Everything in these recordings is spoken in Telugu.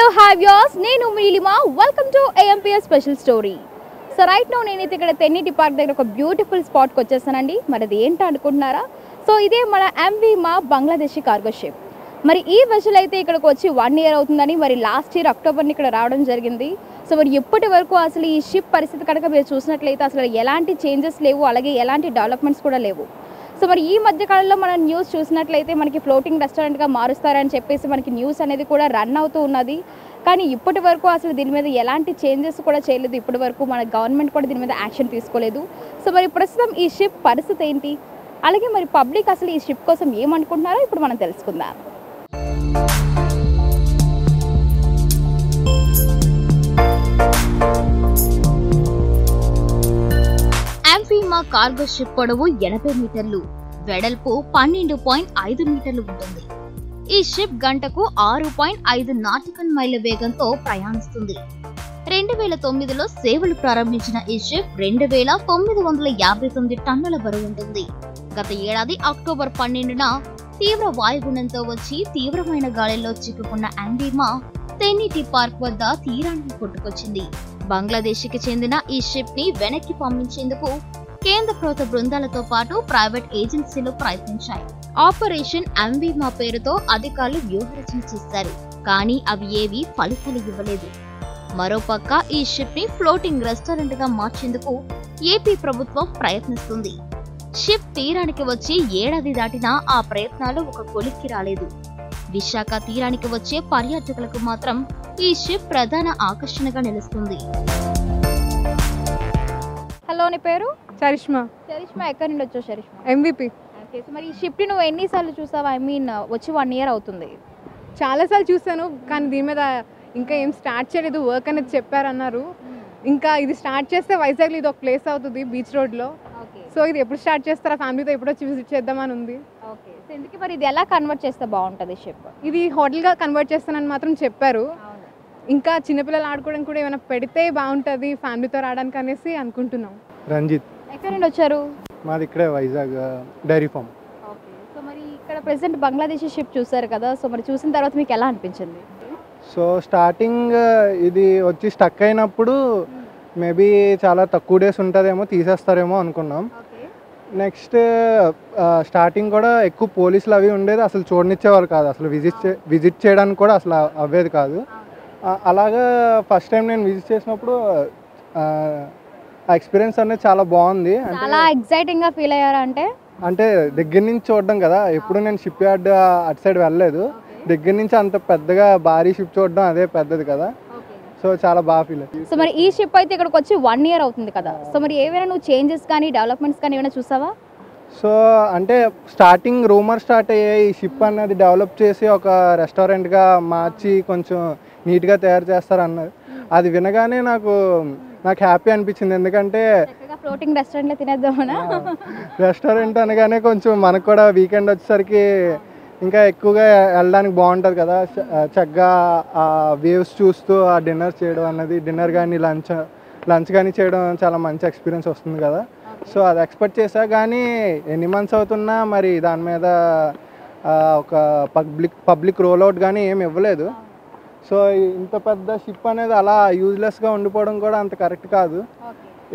హలో హాయ్ వ్యూయర్స్, నేను Neelima. Welcome to AMPS special story. So right now నేనైతే ఇక్కడ తెన్నిటి పార్క్ దగ్గర ఒక బ్యూటిఫుల్ స్పాట్కి వచ్చేసానండి. మరి అది ఏంటో అనుకుంటున్నారా? సో ఇదే మన MV మా బంగ్లాదేశీ కార్గో షిప్. మరి ఈ వెసల్ అయితే ఇక్కడికి వచ్చి 1 year అవుతుందని, మరి లాస్ట్ ఇయర్ అక్టోబర్ని ఇక్కడ రావడం జరిగింది. సో మరి ఇప్పటి వరకు అసలు ఈ షిప్ పరిస్థితి కనుక మీరు చూసినట్లయితే అసలు ఎలాంటి చేంజెస్ లేవు, అలాగే ఎలాంటి డెవలప్మెంట్స్ కూడా లేవు. సో మరి ఈ మధ్యకాలంలో మనం న్యూస్ చూసినట్లయితే మనకి ఫ్లోటింగ్ రెస్టారెంట్గా మారుస్తారని చెప్పేసి మనకి న్యూస్ అనేది కూడా రన్ అవుతూ ఉన్నది. కానీ ఇప్పటి వరకు అసలు దీని మీద ఎలాంటి చేంజెస్ కూడా చేయలేదు. ఇప్పటి వరకు మన గవర్నమెంట్ కూడా దీని మీద యాక్షన్ తీసుకోలేదు. సో మరి ప్రస్తుతం ఈ షిప్ పరిస్థితి ఏంటి, అలాగే మరి పబ్లిక్ అసలు ఈ షిప్ కోసం ఏమనుకుంటున్నారో ఇప్పుడు మనం తెలుసుకుందాం. MV మా కార్గో షిప్ పొడవు 80 మీటర్లు, వెడల్పు 12.5 మీటర్లు ఉంటుంది. ఈ షిప్ గంటకు 6.5 నాటికల్ మైళ్ళ వేగంతో ప్రయాణిస్తుంది. 2009లో సేవలు ప్రారంభించిన ఈ షిప్ 2959 టన్నుల బరువు ఉంటుంది. గత ఏడాది అక్టోబర్ 12న తీవ్ర వాయుగుణంతో వచ్చి తీవ్రమైన గాలిలో చిక్కుకున్న MV తెన్నిటి పార్క్ వద్ద తీరాన్ని కొట్టుకొచ్చింది. బంగ్లాదేశ్కి చెందిన ఈ షిప్ ని వెనక్కి పంపించేందుకు కేంద్ర ప్రభుత్వ బృందాలతో పాటు ప్రైవేట్ ఏజెన్సీలు ప్రయత్నించాయి. ఆపరేషన్ MV పేరుతో అధికారులు వ్యూహరచన చేశారు, కానీ అవి ఏవి ఫలితాలు ఇవ్వలేదు. మరోపక్క ఈ షిప్ ని ఫ్లోటింగ్ రెస్టారెంట్ గా మార్చేందుకు ఏపీ ప్రభుత్వం ప్రయత్నిస్తుంది. షిప్ తీరానికి వచ్చి ఏడాది దాటినా ఆ ప్రయత్నాలు ఒక కొలిక్కి రాలేదు. విశాఖ తీరానికి వచ్చే పర్యాటకులకు మాత్రం ఈ షిప్ ప్రధాన ఆకర్షణగా నిలుస్తుంది. హలో, నీ పేరు? చరిష్మా. చరిష్మా, ఎక్కడి నుండి వచ్చావు? Charisma, MVP. ఓకే. సో మరి ఈ షిప్ని నువ్వు ఎన్నిసార్లు చూసావు? వచ్చి 1 year అవుతుంది. చాలాసార్లు చూసాను, కానీ దీని మీద ఇంకా ఏం స్టార్ట్ చేయలేదు. వర్క్ అనేది చెప్పారన్నారు. ఇంకా ఇది స్టార్ట్ చేస్తే వైజాగ్లో ఇది ఒక ప్లేస్ అవుతుంది, బీచ్ రోడ్లో. సో ఇది ఎప్పుడు స్టార్ట్ చేస్తారా? ఫ్యామిలీతో ఎప్పుడు వచ్చి విజిట్ చేద్దామని ఉంది. ఓకే. సో ఎందుకు మరి ఇది ఎలా కన్వర్ట్ చేస్తే బాగుంటుంది షిప్? ఇది హోటల్గా కన్వర్ట్ చేస్తానని మాత్రం చెప్పారు. ఇంకా చిన్నపిల్లలు ఆడుకోవడానికి కూడా ఏమైనా పెడితే బాగుంటుంది ఫ్యామిలీతో రావడానికి అనేసి అనుకుంటున్నాం. రంజిత్. ఎక్కడి నుండి వచ్చారు? మాది ఇక్కడే Vizag dairy farm. Okay. So మరి ఇక్కడ ప్రెసెంట్ బంగ్లాదేశీ షిప్ చూసారు కదా, సో మరి చూసిన తర్వాత మీకు ఎలా అనిపించింది? సో స్టార్టింగ్ ఇది వచ్చి స్టక్ అయినప్పుడు మేబీ చాలా తక్కువ డేస్ ఉంటుందేమో, తీసేస్తారేమో అనుకున్నాం. నెక్స్ట్ స్టార్టింగ్ కూడా ఎక్కువ పోలీసులు అవి ఉండేది, అసలు చూడనిచ్చేవారు కాదు, అసలు విజిట్ చేయడానికి కూడా అసలు అవ్వేది కాదు. అలాగా ఫస్ట్ టైం నేను విజిట్ చేసినప్పుడు ఆ ఎక్స్పీరియన్స్ అనేది చాలా బాగుంది. చాలా ఎక్సైటింగ్గా ఫీల్ అయ్యారా? అంటే దగ్గర నుంచి చూడడం కదా, ఎప్పుడు నేను షిప్ యార్డ్ అటు సైడ్ వెళ్ళలేదు. దగ్గర నుంచి అంత పెద్దగా భారీ షిప్ చూడడం అదే పెద్దది కదా, సో చాలా బాగా ఫీల్ అయ్యింది. సో మరి ఈ షిప్ అయితే ఇక్కడికి వచ్చి 1 year అవుతుంది కదా, సో మరి ఏమైనా నువ్వు చేంజెస్ కానీ డెవలప్మెంట్స్ కానీ ఏమైనా చూసావా? సో అంటే స్టార్టింగ్ రూమర్ స్టార్ట్ అయ్యాయి, ఈ షిప్ అనేది డెవలప్ చేసి ఒక రెస్టారెంట్గా మార్చి కొంచెం నీట్గా తయారు చేస్తారు అన్నది. అది వినగానే నాకు హ్యాపీ అనిపించింది. ఎందుకంటే ఫ్లోటింగ్ రెస్టారెంట్లో తినేద్దామనా? రెస్టారెంట్ అనగానే కొంచెం మనకు కూడా వీకెండ్ వచ్చేసరికి ఇంకా ఎక్కువగా వెళ్ళడానికి బాగుంటుంది కదా, చక్కగా ఆ వేవ్స్ చూస్తూ ఆ డిన్నర్ చేయడం అన్నది, డిన్నర్ కానీ లంచ్ కానీ చేయడం చాలా మంచి ఎక్స్పీరియన్స్ వస్తుంది కదా. సో అది ఎక్స్పెక్ట్ చేశా, కానీ ఎన్ని మంత్స్ అవుతున్నా మరి దాని మీద ఒక పబ్లిక్ రోల్ అవుట్ కానీ ఏమి ఇవ్వలేదు. సో ఇంత పెద్ద షిప్ అనేది అలా యూజ్లెస్గా ఉండిపోవడం కూడా అంత కరెక్ట్ కాదు.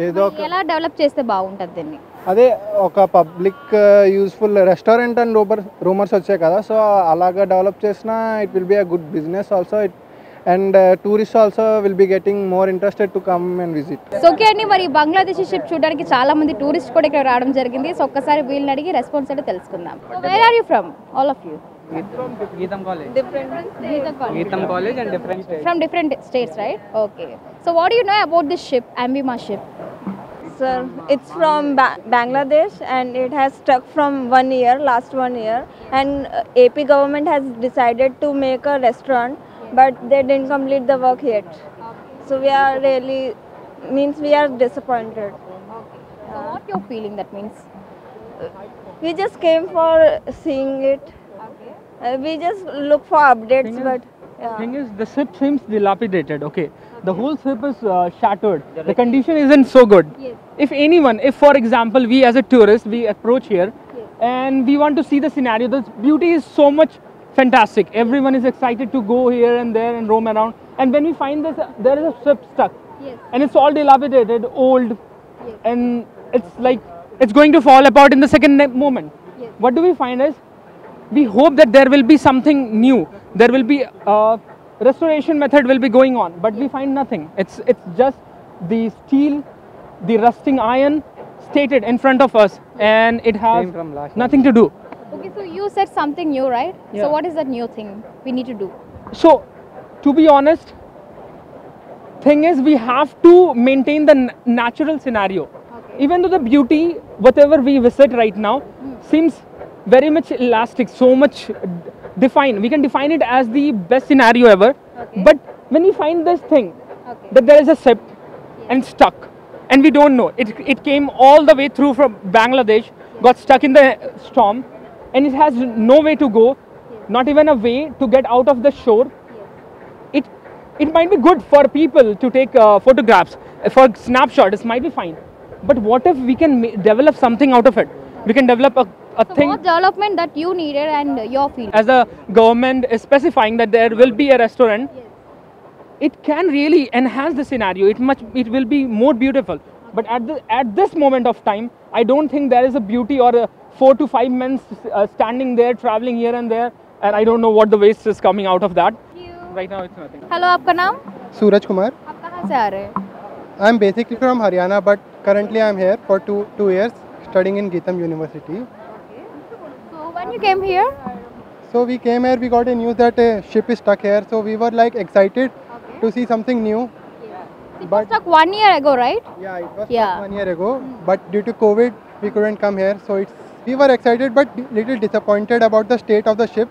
ఏదో ఎలా డెవలప్ చేస్తే బాగుంటుంది దీన్ని? అదే ఒక public useful restaurant and rumours వచ్చాయి కదా, సో అలాగా డెవలప్ చేసినా it will be a good business also, and tourist also will be getting more interested to come and visit. So okay అండి, మరి బంగ్లాదేశీ షిప్ చూడడానికి చాలా మంది టూరిస్ట్ కూడా ఇక్కడ రావడం జరిగింది. సో ఒక్కసారి వీళ్ళని అడిగి రెస్పాన్స్ అయితే తెలుసుకుందాం. Where are you from? All of you? Geetham College. Geetham College and different states. From different states, right? Okay. So what do you know about this ship, MV ship? Sir, it's from Bangladesh and it has stuck from 1 year, last 1 year, and AP government has decided to make a restaurant, but they didn't complete the work yet. So we are disappointed. So what you're feeling, that means? We just came for seeing it. We just look for updates, but Thing is, the ship seems dilapidated. Okay, the whole ship is shattered. The condition isn't so good. Yes. If for example, we as a tourist, we approach here and we want to see the scenario, the beauty is so much fantastic. Everyone is excited to go here and there and roam around. And when we find this, there is a ship stuck. Yes. And it's all dilapidated, old, and it's like it's going to fall apart in the second moment. Yes. What do we find is we hope that there will be something new. There will be restoration method will be going on, but we find nothing. It's just the steel, the rusting iron stated in front of us, and it has Same from last nothing to do. Okay, so you said something new, right? Yeah. So what is that new thing we need to do? So, to be honest, thing is we have to maintain the natural scenario. Okay. Even though the beauty, whatever we visit right now, seems very much elastic, so much defined. We can define it as the best scenario ever. Okay. But when we find this thing, Okay. that there is a ship and stuck, and we don't know. It came all the way through from Bangladesh, got stuck in the storm, and it has no way to go, not even a way to get out of the shore. It might be good for people to take photographs, for snapshots, it might be fine. But what if we can develop something out of it? We can develop a So thing. what development that you needed and your field? As the government is specifying that there will be a restaurant, it can really enhance the scenario. It will be more beautiful. But at this moment of time, I don't think there is a beauty or a 4 to 5 men standing there, traveling here and there, and I don't know what the waste is coming out of that. Right now, it's nothing. Hello, आपका नाम? सूरज कुमार. आप कहाँ से आ रहे हैं? I am basically from Haryana, but currently I am here for two years studying in Geetam University. So when you came here? So we came here, we got a news that a ship is stuck here, so we were like excited to see something new. It was stuck 1 year ago, right? Yeah, it was Yeah. stuck 1 year ago, but due to COVID, we couldn't come here. So we were excited, but little disappointed about the state of the ship.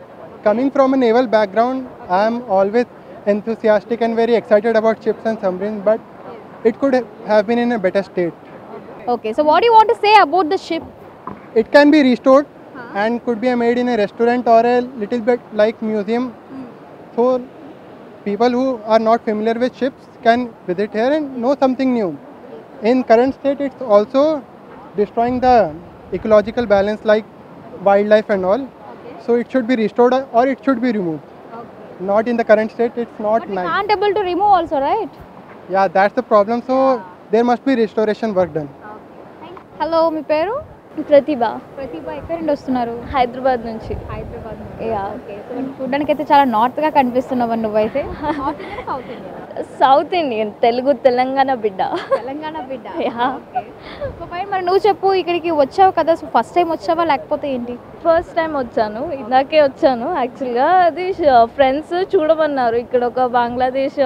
Coming from a naval background, I am always enthusiastic and very excited about ships and submarines, but it could have been in a better state. Okay, so what do you want to say about the ship? It can be restored and could be made in a restaurant or a little bit like museum. So people who are not familiar with ships can visit here and know something new. In current state, it's also destroying the ecological balance like wildlife and all. So it should be restored or it should be removed. Not in the current state, it's not But we nice. can't able to remove also, right? Yeah, that's the problem. So there must be restoration work done. Hello, మీ పేరు? ప్రతిభ ప్రతిభ. ఎక్కడి నుండి వస్తున్నారు? హైదరాబాద్ నుంచి. హైదరాబాద్. యా ఓకే, సో చూడడానికి అయితే చాలా నార్త్ గా కనిపిస్తున్నావు నువ్వైతే. సౌత్ ఇండియన్, తెలుగు తెలంగాణ బిడ్డ. తెలంగాణ బిడ్డ. యా. సో ఫైన్, మరి నువ్వు చెప్పు, ఇక్కడికి వచ్చావు కదా, సో ఫస్ట్ టైం వచ్చావా లేకపోతే ఏంటి? ఫస్ట్ టైం వచ్చాను, ఇందాకే వచ్చాను. యాక్చువల్గా అది ఫ్రెండ్స్ చూడమన్నారు, ఇక్కడ ఒక బంగ్లాదేశ్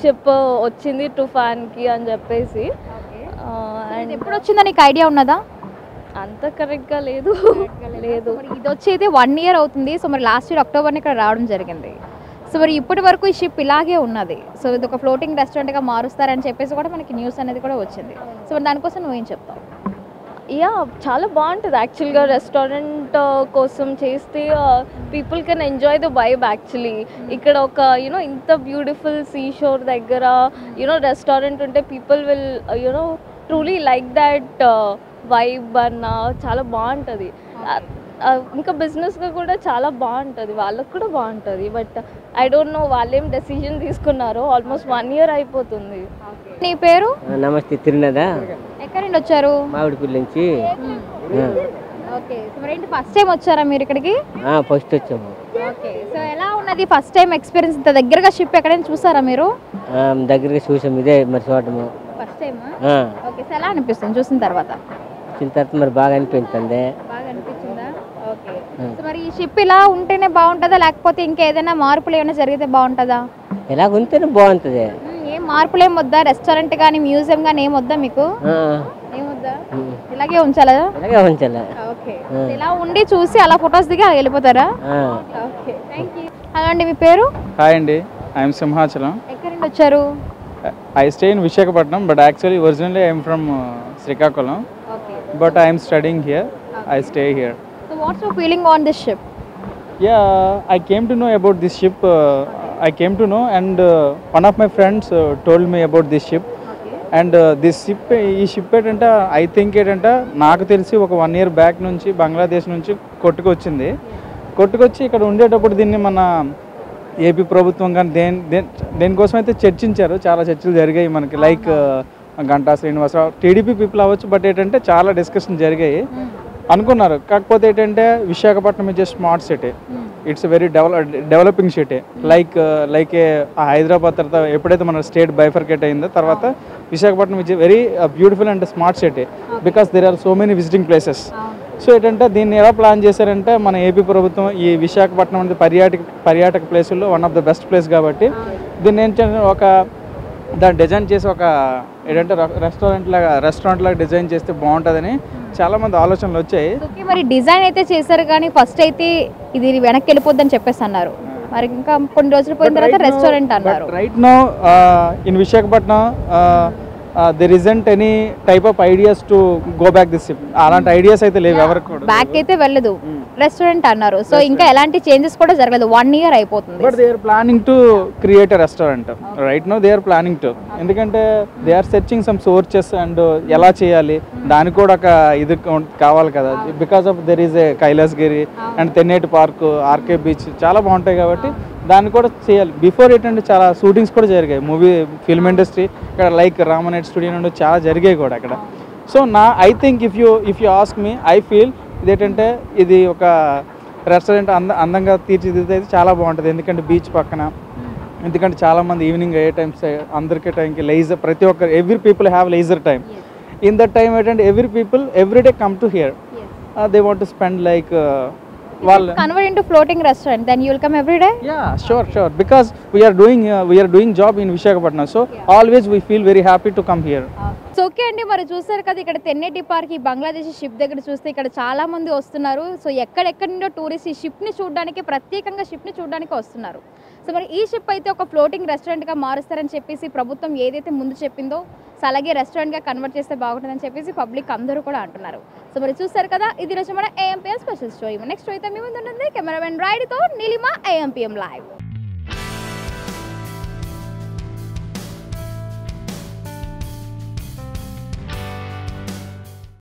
షిప్ వచ్చింది తుఫాన్కి అని చెప్పేసి. అండ్ ఎప్పుడు వచ్చిందా నీకు ఐడియా ఉన్నదా? అంత కరెక్ట్గా లేదు. లేదు. మరి ఇది వచ్చి అయితే 1 year అవుతుంది. సో మరి లాస్ట్ ఇయర్ అక్టోబర్ని ఇక్కడ రావడం జరిగింది. సో మరి ఇప్పటి వరకు ఈ షిప్ ఇలాగే ఉన్నది. సో ఇది ఒక ఫ్లోటింగ్ రెస్టారెంట్గా మారుస్తారని చెప్పేసి కూడా మనకి న్యూస్ అనేది కూడా వచ్చింది. సో మరి దానికోసం నువ్వేం చెప్తావు? యా, చాలా బాగుంటుంది యాక్చువల్గా. రెస్టారెంట్ కోసం చేస్తే people can enjoy the vibe actually. ఇక్కడ ఒక యూనో ఇంత బ్యూటిఫుల్ సీ షోర్ దగ్గర యూనో రెస్టారెంట్ ఉంటే people will you know truly like that vibe అన్న. చాలా బాగుంటుంది. ఇంకా బిజినెస్గా కూడా చాలా బాగుంటుంది, వాళ్ళకు కూడా బాగుంటుంది. బట్ ఐ డోంట్ నో వాళ్ళేం డెసిజన్ తీసుకున్నారో. ఆల్మోస్ట్ 1 year అయిపోతుంది. నీ పేరు? నమస్తే, తిరునదా? ఎక్కడి నుండి వచ్చారు? మామిడిపల్లి నుంచి. ఓకే, సో మరి ఏంటి ఫస్ట్ టైం వచ్చారా మీరు ఇక్కడికి? ఫస్ట్ వచ్చాము. ఓకే, సో ఎలా ఉన్నది ఫస్ట్ టైం ఎక్స్పీరియన్స్? ఇంత దగ్గరగా షిప్ ఎక్కడైనా చూసారా మీరు? దగ్గరగా చూసాము, ఇదే మరి చూడటము ఫస్ట్ టైం. ఓకే, సో ఎలా అనిపిస్తుంది చూసిన తర్వాత? వచ్చిన తర్వాత మరి బాగా అనిపించింది. బాగా అనిపించిందా? ఓకే, సో మరి ఈ షిప్ ఇలా ఉంటేనే బాగుంటుందా లేకపోతే ఇంకా ఏదైనా మార్పులు ఏమైనా జరిగితే బాగుంటుందా? ఇలా ఉంటేనే బాగుంటుంది. ఏం మార్పులు ఏం వద్దా? రెస్టారెంట్ కానీ మ్యూజియం కానీ ఏం వద్దా మీకు? ఏం వద్దా? ఇలాగే ఉంచాలా? అలాగే ఉంచాలి. ఓకే, ఇలా ఉండి చూసి అలా ఫొటోస్ దిగి అలా వెళ్ళిపోతారా? Okay, thank you. హలో అండి, మీ పేరు? హాయ్ అండి, ఐఎమ్ సింహాచలం. ఎక్కడి నుండి వచ్చారు? I stay in Visakhapatnam, but actually originally I'm from Srikakulam, okay, but I am studying here. I stay here. So what's your feeling on this ship? Yeah, I came to know about this ship. I came to know, and one of my friends told me about this ship. And this ship, ఈ షిప్ ఏంటంటే ఐ థింక్ ఏంటంటే నాకు తెలిసి ఒక 1 year బ్యాక్ నుంచి బంగ్లాదేశ్ నుంచి కొట్టుకొచ్చింది. కొట్టుకొచ్చి ఇక్కడ ఉండేటప్పుడు దీన్ని మన ఏపీ ప్రభుత్వం కానీ దేనికోసం అయితే చర్చించారు. చాలా చర్చలు జరిగాయి మనకి, like Ganta Srinivasarao TDP people అవ్వచ్చు. బట్ ఏంటంటే చాలా డిస్కషన్ జరిగాయి అనుకున్నారు. కాకపోతే ఏంటంటే Visakhapatnam is smart city, its very developing city. Like Hyderabad తర్వాత ఎప్పుడైతే మన స్టేట్ బైఫర్కేట్ అయిందో తర్వాత Visakhapatnam is very beautiful and smart city because there are so many visiting places. So ఏంటంటే దీన్ని ఎలా ప్లాన్ చేశారంటే మన ఏపీ ప్రభుత్వం ఈ విశాఖపట్నం అనేది పర్యాటక ప్లేసుల్లో one of the best place కాబట్టి దీన్ని ఏంటంటే దాన్ని డిజైన్ చేసి ఒక ఏంటంటే రెస్టారెంట్ లాగా డిజైన్ చేస్తే బాగుంటుందని చాలామంది ఆలోచనలు వచ్చాయి. ఓకే, మరి డిజైన్ అయితే చేశారు కానీ ఫస్ట్ అయితే ఇది వెనక్కి వెళ్ళిపోద్దని చెప్పేసి అన్నారు. మరి ఇంకా కొన్ని రోజులు పోయిన తర్వాత రెస్టారెంట్ అన్నారు. Right no in Visakhapatnam there isn't any type of ideas to go back this ship. అలాంటి ఐడియాస్ అయితే లేవు ఎవరికి కూడా. బ్యాక్ అయితే వెళ్ళదు, రెస్టారెంట్ అన్నారు. సో ఇంకా ఎలాంటి చేంజెస్ కూడా జరగలేదు, 1 year అయిపోతుంది. But they are planning to create a restaurant right now. They are planning to, ఎందుకంటే they are searching some sources and ఎలా చేయాలి దానికి కూడా ఒక ఇది కావాలి కదా. Because of there is a Kailasagiri and Tenneti park, RK beach చాలా బాగుంటాయి కాబట్టి దాన్ని కూడా చేయాలి. బిఫోర్ ఏంటంటే చాలా షూటింగ్స్ కూడా జరిగాయి మూవీ ఫిల్మ్ ఇండస్ట్రీ ఇక్కడ, లైక్ రామనైట్ స్టూడియో నుండి చాలా జరిగాయి కూడా అక్కడ. So I think if you ask me, I feel ఇదేంటంటే ఇది ఒక రెస్టారెంట్ అందంగా తీర్చిదిద్దితే చాలా బాగుంటుంది. ఎందుకంటే బీచ్ పక్కన, ఎందుకంటే చాలామంది ఈవినింగ్ అయ్యే టైమ్స్ అందరికీ టైంకి లేజర్, ప్రతి ఒక్కరు every people have leisure time. In that time ఏంటంటే every people every day come to here, they want to spend like convert into floating restaurant, then you will come every day. Yeah, sure, because we are doing job in Visakhapatnam, so always we feel very happy to come here. So okay అండి, మరి చూసారు కదా ఇక్కడ తెన్నేటి పార్క్ ఈ బంగ్లాదేశ్ షిప్ దగ్గర చూస్తే ఇక్కడ చాలా మంది వస్తున్నారు. సో ఎక్కడెక్కడి నుండో టూరిస్ట్ ఈ షిప్ని చూడడానికి, ప్రత్యేకంగా షిప్ని చూడడానికి వస్తున్నారు. సో మరి ఈ షిప్ అయితే ఒక ఫ్లోటింగ్ రెస్టారెంట్గా మారుస్తారని చెప్పేసి ప్రభుత్వం ఏదైతే ముందు చెప్పిందో, సో అలాగే రెస్టారెంట్గా కన్వర్ట్ చేస్తే బాగుంటుందని చెప్పేసి పబ్లిక్ అందరూ కూడా అంటున్నారు. సో మరి చూసారు కదా, ఇది రోజు మన ఏఎంపీఎం స్పెషల్ స్టోరీ. నెక్స్ట్ అయితే మీ ముందు ఉంటుంది కెమెరామెన్ రైడ్తో నీలిమా, ఏఎంపీఎం లైవ్.